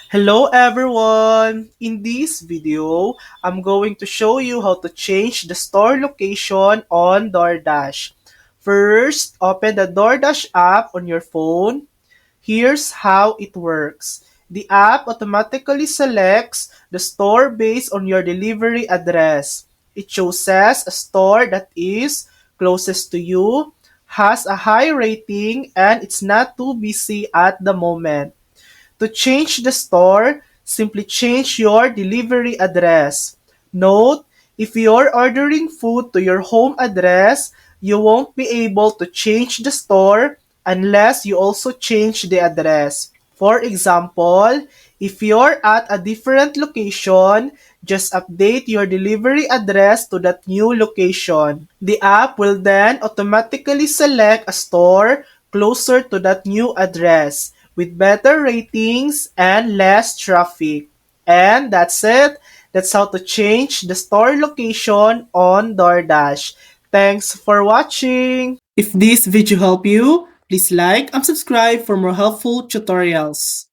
Hello everyone! In this video, I'm going to show you how to change the store location on DoorDash. First, open the DoorDash app on your phone. Here's how it works. The app automatically selects the store based on your delivery address. It chooses a store that is closest to you, has a high rating, and it's not too busy at the moment. To change the store, simply change your delivery address. Note, if you're ordering food to your home address, you won't be able to change the store unless you also change the address. For example, if you're at a different location, just update your delivery address to that new location. The app will then automatically select a store closer to that new address with better ratings and less traffic. And that's it. That's how to change the store location on DoorDash. Thanks for watching. If this video helped you, please like and subscribe for more helpful tutorials.